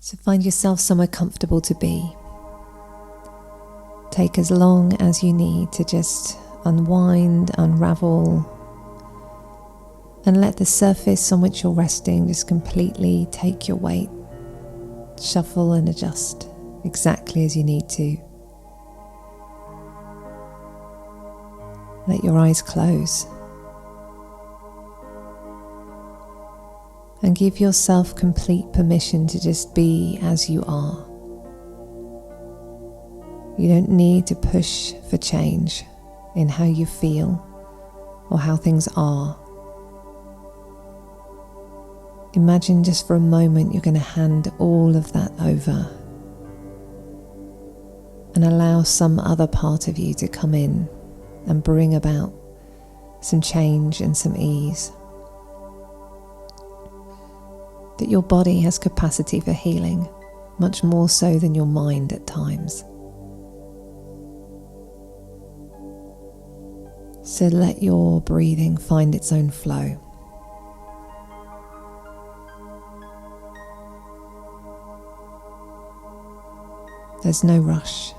So find yourself somewhere comfortable to be. Take as long as you need to just unwind, unravel, and let the surface on which you're resting just completely take your weight. Shuffle and adjust exactly as you need to. Let your eyes close. And give yourself complete permission to just be as you are. You don't need to push for change in how you feel or how things are. Imagine just for a moment you're going to hand all of that over and allow some other part of you to come in and bring about some change and some ease. That your body has capacity for healing, much more so than your mind at times. So let your breathing find its own flow. There's no rush,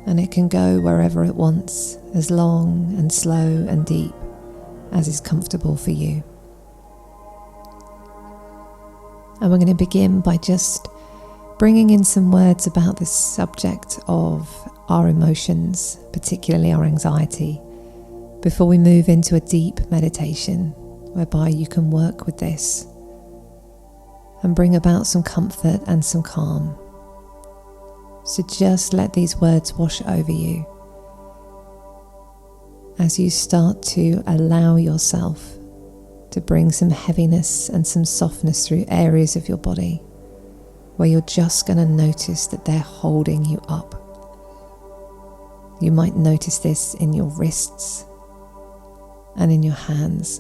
and it can go wherever it wants, as long and slow and deep as is comfortable for you. And we're going to begin by just bringing in some words about the subject of our emotions, particularly our anxiety, before we move into a deep meditation whereby you can work with this and bring about some comfort and some calm. So just let these words wash over you as you start to allow yourself to bring some heaviness and some softness through areas of your body where you're just going to notice that they're holding you up. You might notice this in your wrists and in your hands.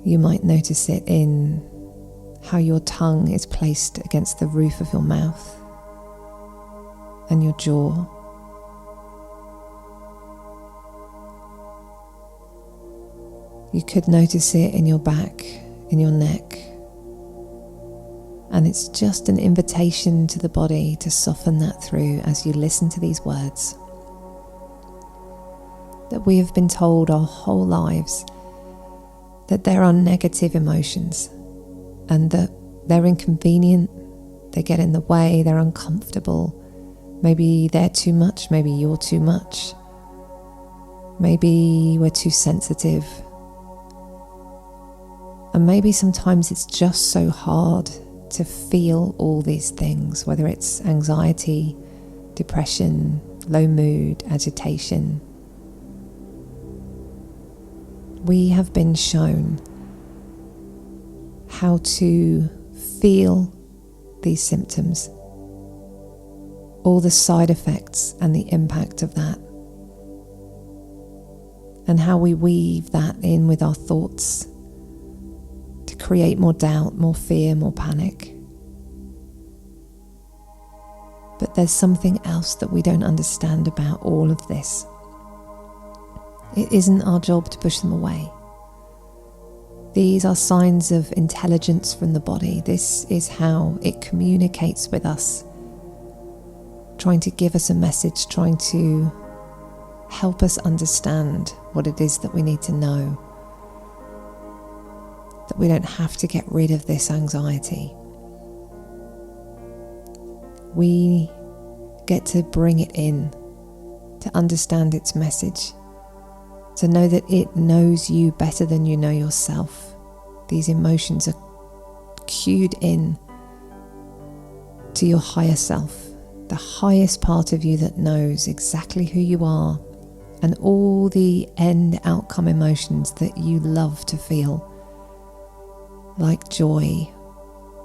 You might notice it in how your tongue is placed against the roof of your mouth and your jaw. You could notice it in your back, in your neck. And it's just an invitation to the body to soften that through as you listen to these words. That we have been told our whole lives that there are negative emotions and that they're inconvenient, they get in the way, they're uncomfortable. Maybe they're too much, maybe you're too much. Maybe we're too sensitive. And maybe sometimes it's just so hard to feel all these things, whether it's anxiety, depression, low mood, agitation. We have been shown how to feel these symptoms, all the side effects and the impact of that, and how we weave that in with our thoughts to create more doubt, more fear, more panic. But there's something else that we don't understand about all of this. It isn't our job to push them away. These are signs of intelligence from the body. This is how it communicates with us, trying to give us a message, trying to help us understand what it is that we need to know. That we don't have to get rid of this anxiety. We get to bring it in, to understand its message, to know that it knows you better than you know yourself. These emotions are cued in to your higher self, the highest part of you that knows exactly who you are and all the end outcome emotions that you love to feel, like joy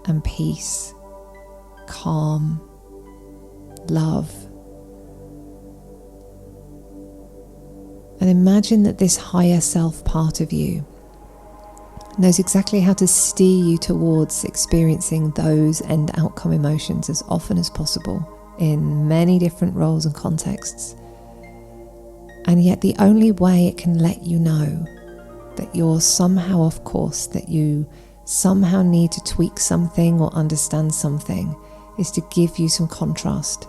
and peace, calm, love. And imagine that this higher self part of you knows exactly how to steer you towards experiencing those end outcome emotions as often as possible in many different roles and contexts. And yet the only way it can let you know that you're somehow off course, that you somehow need to tweak something or understand something, is to give you some contrast,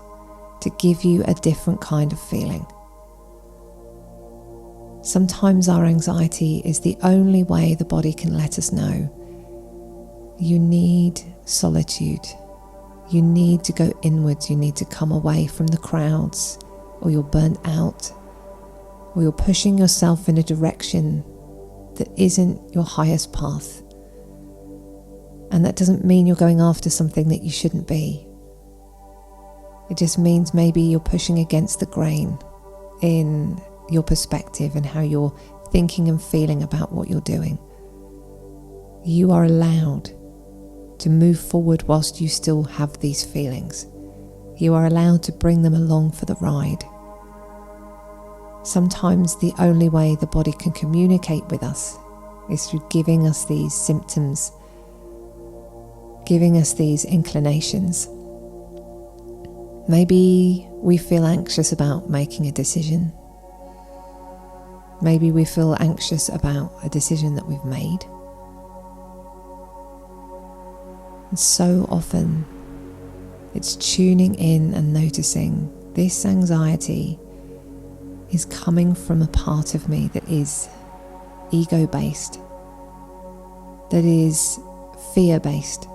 to give you a different kind of feeling. Sometimes our anxiety is the only way the body can let us know you need solitude, you need to go inwards, you need to come away from the crowds, or you're burnt out, or you're pushing yourself in a direction that isn't your highest path. And that doesn't mean you're going after something that you shouldn't be. It just means maybe you're pushing against the grain in your perspective and how you're thinking and feeling about what you're doing. You are allowed to move forward whilst you still have these feelings. You are allowed to bring them along for the ride. Sometimes the only way the body can communicate with us is through giving us these symptoms, giving us these inclinations. Maybe we feel anxious about making a decision. Maybe we feel anxious about a decision that we've made. And so often it's tuning in and noticing this anxiety is coming from a part of me that is ego-based, that is fear-based,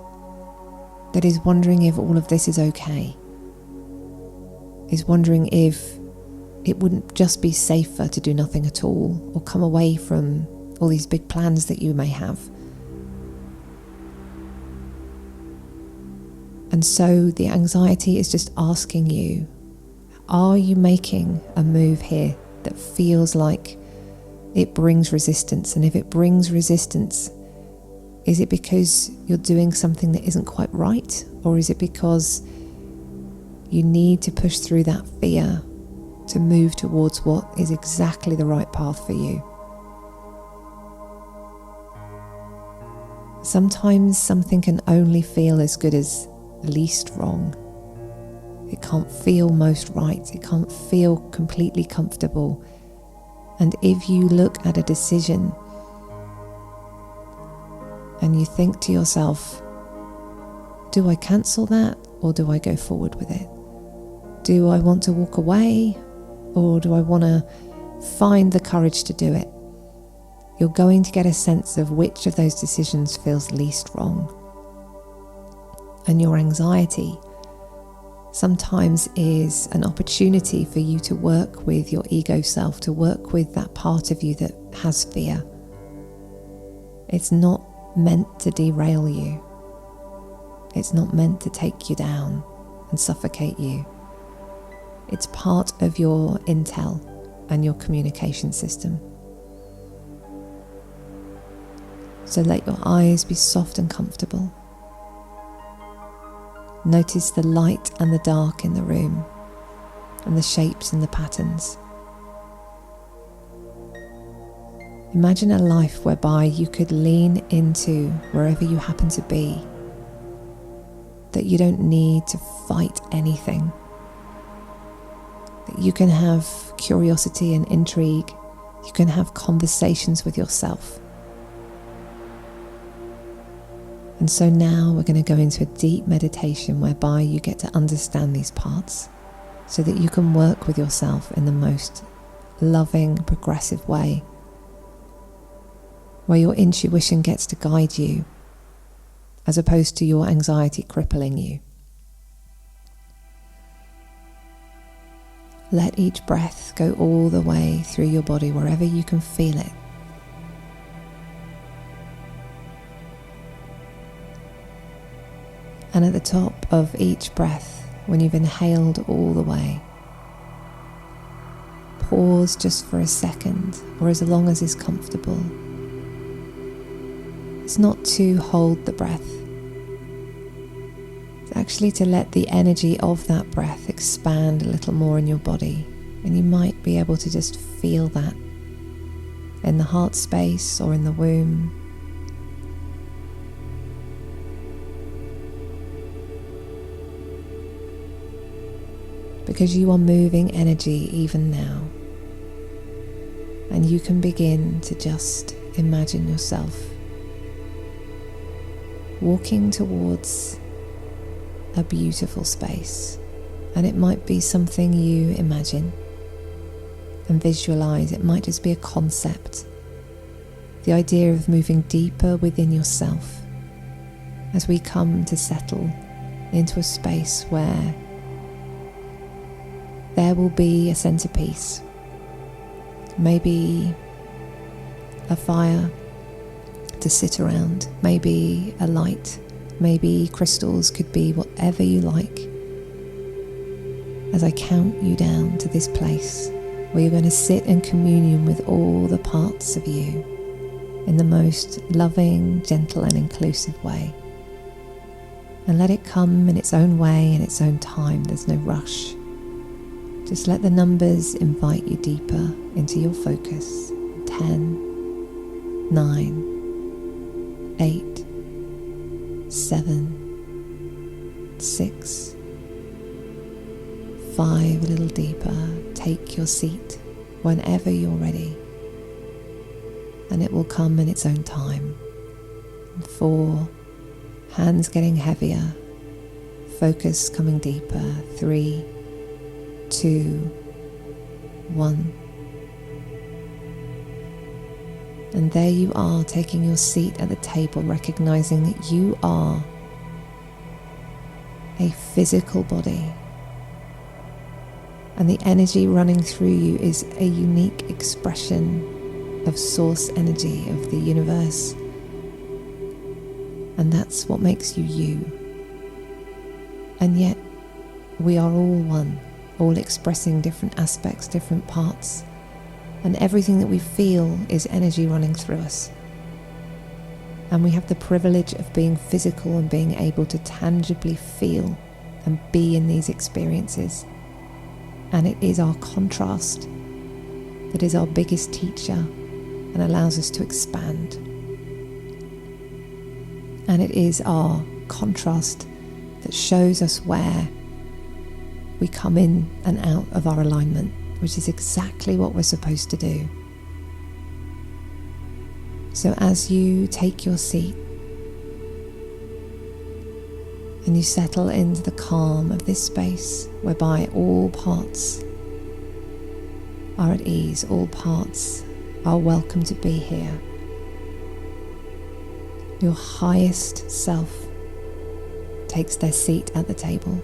that is wondering if all of this is okay, is wondering if it wouldn't just be safer to do nothing at all, or come away from all these big plans that you may have. And so the anxiety is just asking you, are you making a move here that feels like it brings resistance? And if it brings resistance, is it because you're doing something that isn't quite right? Or is it because you need to push through that fear to move towards what is exactly the right path for you? Sometimes something can only feel as good as least wrong. It can't feel most right. It can't feel completely comfortable. And if you look at a decision and you think to yourself, do I cancel that or do I go forward with it? Do I want to walk away or do I want to find the courage to do it? You're going to get a sense of which of those decisions feels least wrong. And your anxiety sometimes is an opportunity for you to work with your ego self, to work with that part of you that has fear. It's not meant to derail you. It's not meant to take you down and suffocate you. It's part of your intel and your communication system. So let your eyes be soft and comfortable. Notice the light and the dark in the room, and the shapes and the patterns. Imagine a life whereby you could lean into wherever you happen to be, that you don't need to fight anything, that you can have curiosity and intrigue, you can have conversations with yourself. And so now we're going to go into a deep meditation whereby you get to understand these parts so that you can work with yourself in the most loving, progressive way, where your intuition gets to guide you as opposed to your anxiety crippling you. Let each breath go all the way through your body wherever you can feel it. And at the top of each breath, when you've inhaled all the way, pause just for a second or as long as is comfortable. It's not to hold the breath. It's actually to let the energy of that breath expand a little more in your body. And you might be able to just feel that in the heart space or in the womb. Because you are moving energy even now. And you can begin to just imagine yourself walking towards a beautiful space, and it might be something you imagine and visualize. It might just be a concept, the idea of moving deeper within yourself as we come to settle into a space where there will be a centerpiece, maybe a fire to sit around, maybe a light, maybe crystals, could be whatever you like. As I count you down to this place where you're going to sit in communion with all the parts of you in the most loving, gentle and inclusive way. And let it come in its own way, in its own time. There's no rush. Just let the numbers invite you deeper into your focus. 10, 9, 8, 7, 6, 5, a little deeper. Take your seat whenever you're ready, and it will come in its own time. 4, hands getting heavier, focus coming deeper. 3, 2, 1. And there you are, taking your seat at the table, recognizing that you are a physical body. And the energy running through you is a unique expression of source energy of the universe. And that's what makes you you. And yet, we are all one, all expressing different aspects, different parts. And everything that we feel is energy running through us. And we have the privilege of being physical and being able to tangibly feel and be in these experiences. And it is our contrast that is our biggest teacher and allows us to expand. And it is our contrast that shows us where we come in and out of our alignment, which is exactly what we're supposed to do. So as you take your seat and you settle into the calm of this space whereby all parts are at ease, all parts are welcome to be here, your highest self takes their seat at the table.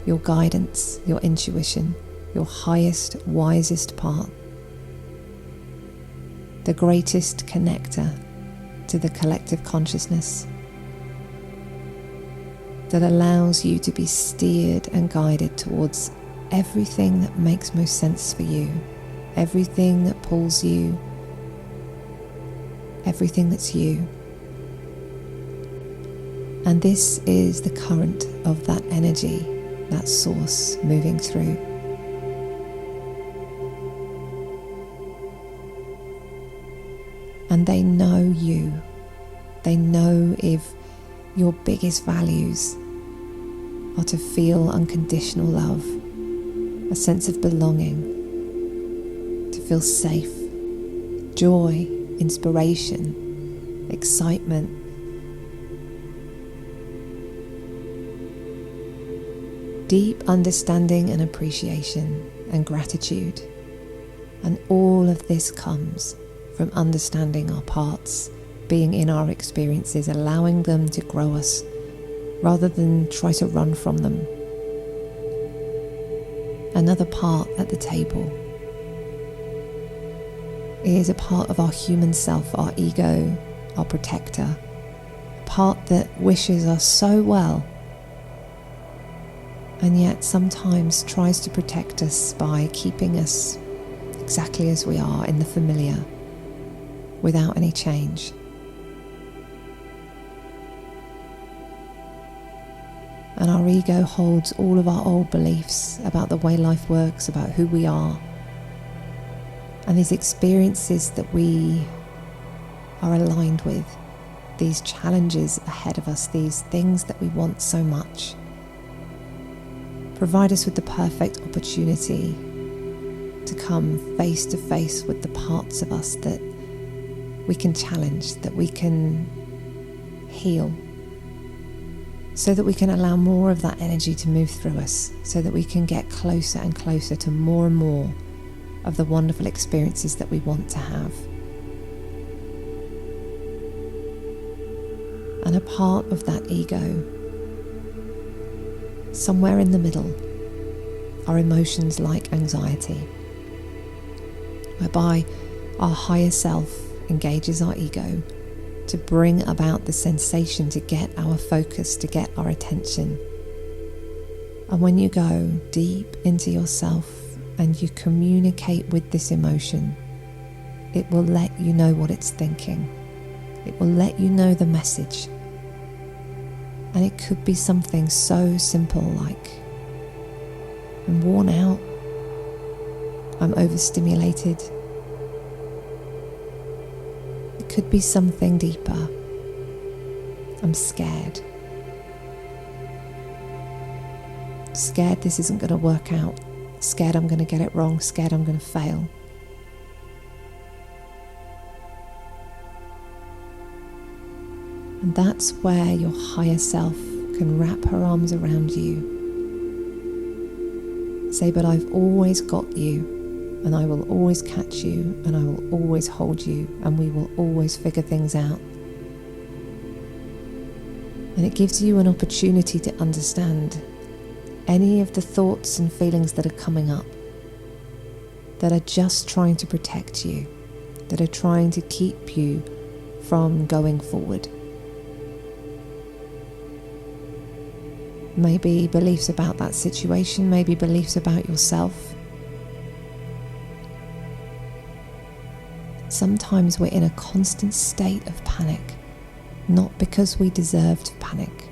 Your guidance, your intuition, your highest, wisest part, the greatest connector to the collective consciousness that allows you to be steered and guided towards everything that makes most sense for you, everything that pulls you, everything that's you. And this is the current of that energy, that source moving through. And they know you. They know if your biggest values are to feel unconditional love, a sense of belonging, to feel safe, joy, inspiration, excitement. Deep understanding and appreciation and gratitude. And all of this comes from understanding our parts, being in our experiences, allowing them to grow us rather than try to run from them. Another part at the table is a part of our human self, our ego, our protector, a part that wishes us so well and yet sometimes tries to protect us by keeping us exactly as we are in the familiar, without any change. And our ego holds all of our old beliefs about the way life works, about who we are, and these experiences that we are aligned with, these challenges ahead of us, these things that we want so much, provide us with the perfect opportunity to come face to face with the parts of us that we can challenge, that we can heal, so that we can allow more of that energy to move through us, so that we can get closer and closer to more and more of the wonderful experiences that we want to have. And a part of that ego, somewhere in the middle, are emotions like anxiety, whereby our higher self engages our ego to bring about the sensation, to get our focus, to get our attention. And when you go deep into yourself and you communicate with this emotion, it will let you know what it's thinking. It will let you know the message. And it could be something so simple like, I'm worn out, I'm overstimulated. It could be something deeper, I'm scared. Scared this isn't going to work out. Scared I'm going to get it wrong. Scared I'm going to fail. And that's where your higher self can wrap her arms around you. Say, but I've always got you, and I will always catch you, and I will always hold you, and we will always figure things out. And it gives you an opportunity to understand any of the thoughts and feelings that are coming up, that are just trying to protect you, that are trying to keep you from going forward. Maybe beliefs about that situation, maybe beliefs about yourself. Sometimes we're in a constant state of panic, not because we deserve to panic,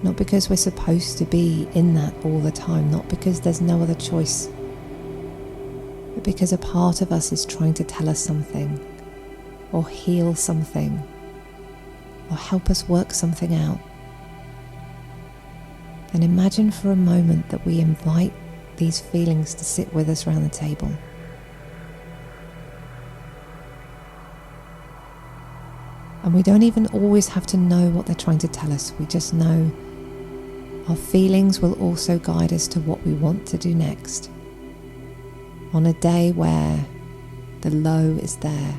not because we're supposed to be in that all the time, not because there's no other choice, but because a part of us is trying to tell us something, or heal something, or help us work something out. And imagine for a moment that we invite these feelings to sit with us around the table. And we don't even always have to know what they're trying to tell us. We just know our feelings will also guide us to what we want to do next. On a day where the low is there,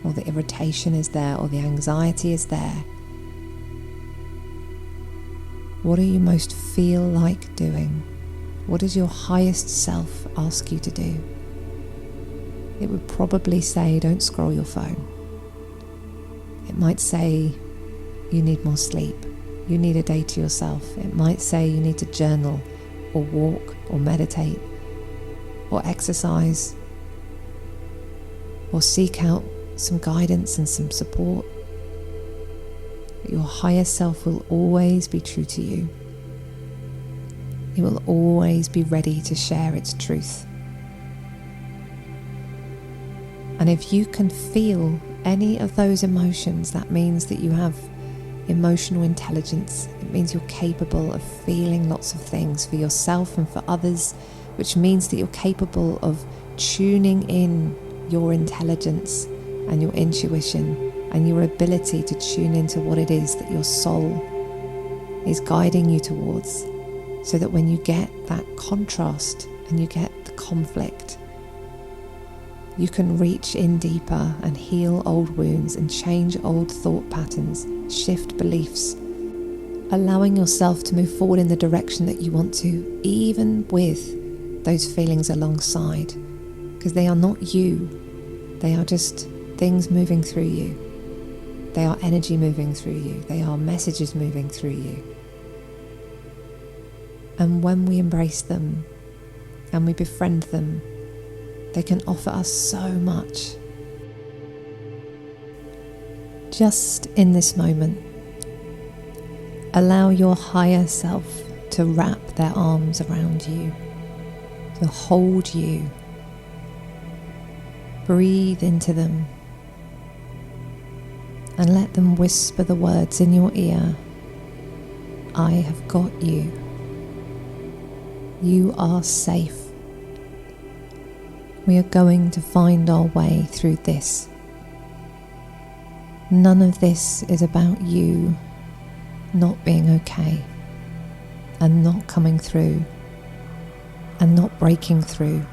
or the irritation is there, or the anxiety is there, what do you most feel like doing? What does your highest self ask you to do? It would probably say, don't scroll your phone. It might say, you need more sleep. You need a day to yourself. It might say you need to journal, or walk, or meditate, or exercise, or seek out some guidance and some support. But your higher self will always be true to you. It will always be ready to share its truth. And if you can feel any of those emotions, that means that you have emotional intelligence. It means you're capable of feeling lots of things for yourself and for others, which means that you're capable of tuning in your intelligence and your intuition and your ability to tune into what it is that your soul is guiding you towards, so that when you get that contrast and you get the conflict, you can reach in deeper and heal old wounds and change old thought patterns, shift beliefs, allowing yourself to move forward in the direction that you want to, even with those feelings alongside, because they are not you. They are just things moving through you. They are energy moving through you. They are messages moving through you. And when we embrace them and we befriend them, they can offer us so much. Just in this moment, allow your higher self to wrap their arms around you, to hold you. Breathe into them and let them whisper the words in your ear. I have got you. You are safe. We are going to find our way through this None of this is about you not being okay and not coming through and not breaking through.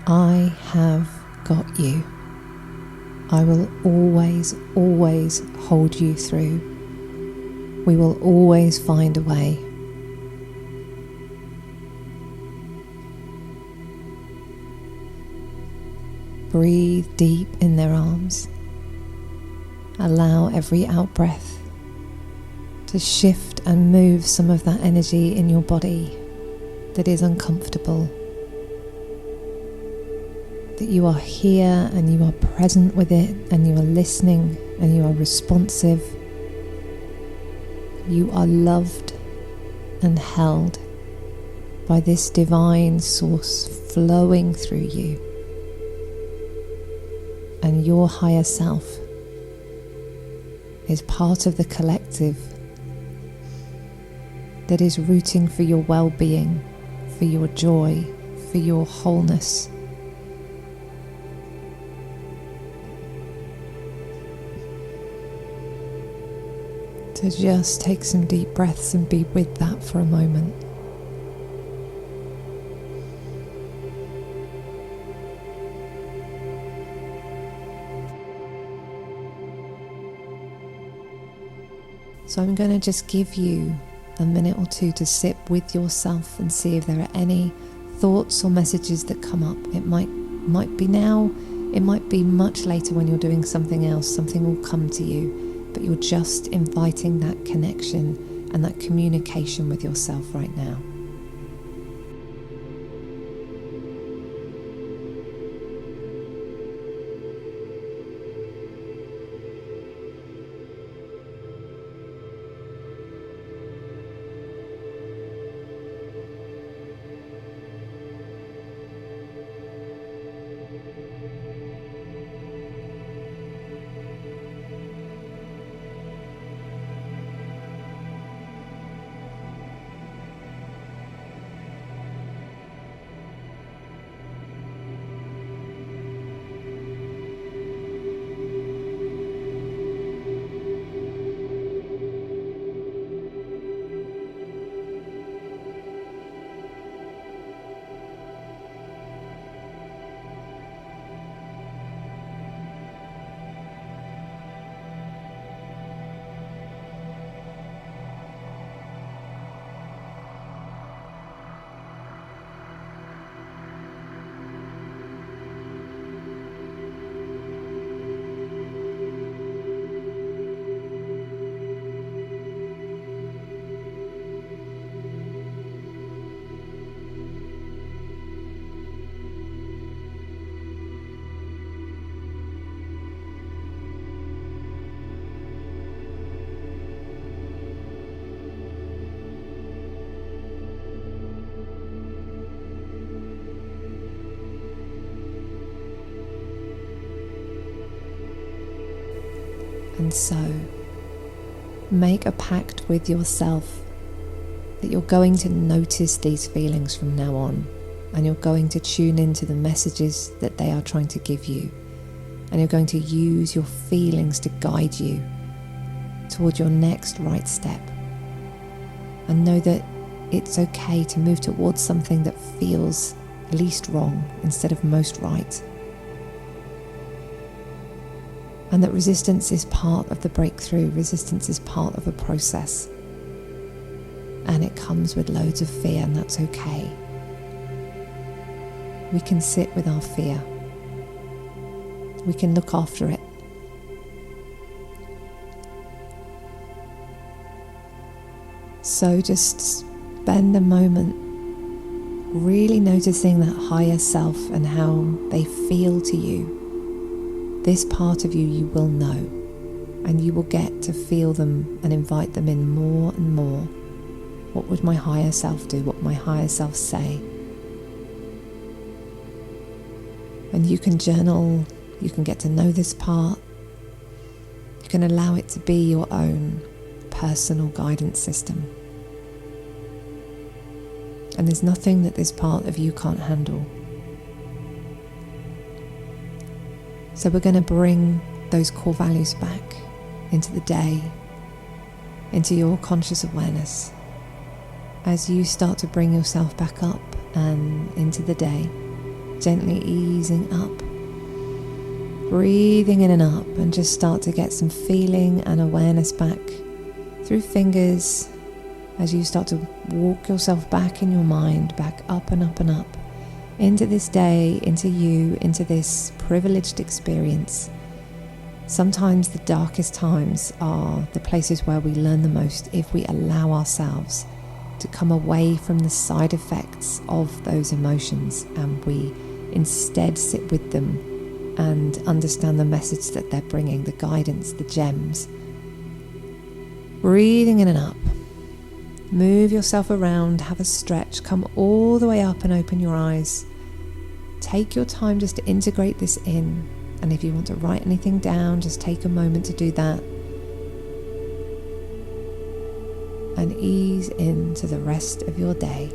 I have got you. I will always, always hold you through. We will always find a way. Breathe deep in their arms. Allow every out-breath to shift and move some of that energy in your body that is uncomfortable. That you are here and you are present with it, and you are listening and you are responsive. You are loved and held by this divine source flowing through you. And your higher self is part of the collective that is rooting for your well-being, for your joy, for your wholeness. So just take some deep breaths and be with that for a moment. So I'm going to just give you a minute or two to sit with yourself and see if there are any thoughts or messages that come up. It might be now, it might be much later when you're doing something else. Something will come to you, but you're just inviting that connection and that communication with yourself right now. And so, make a pact with yourself that you're going to notice these feelings from now on, and you're going to tune into the messages that they are trying to give you, and you're going to use your feelings to guide you toward your next right step. And know that it's okay to move towards something that feels least wrong instead of most right. And that resistance is part of the breakthrough. Resistance is part of a process. And it comes with loads of fear, and that's okay. We can sit with our fear. We can look after it. So just spend a moment really noticing that higher self and how they feel to you. This part of you will know, and you will get to feel them and invite them in more and more. What would my higher self do? What would my higher self say? And you can journal, you can get to know this part, you can allow it to be your own personal guidance system. And there's nothing that this part of you can't handle. So we're going to bring those core values back into the day, into your conscious awareness. As you start to bring yourself back up and into the day, gently easing up, breathing in and up, and just start to get some feeling and awareness back through fingers as you start to walk yourself back in your mind, back up and up and up, into this day, into you, into this privileged experience. Sometimes the darkest times are the places where we learn the most if we allow ourselves to come away from the side effects of those emotions and we instead sit with them and understand the message that they're bringing, the guidance, the gems. Breathing in and up. Move yourself around, have a stretch, come all the way up and open your eyes. Take your time just to integrate this in. And if you want to write anything down, just take a moment to do that. And ease into the rest of your day.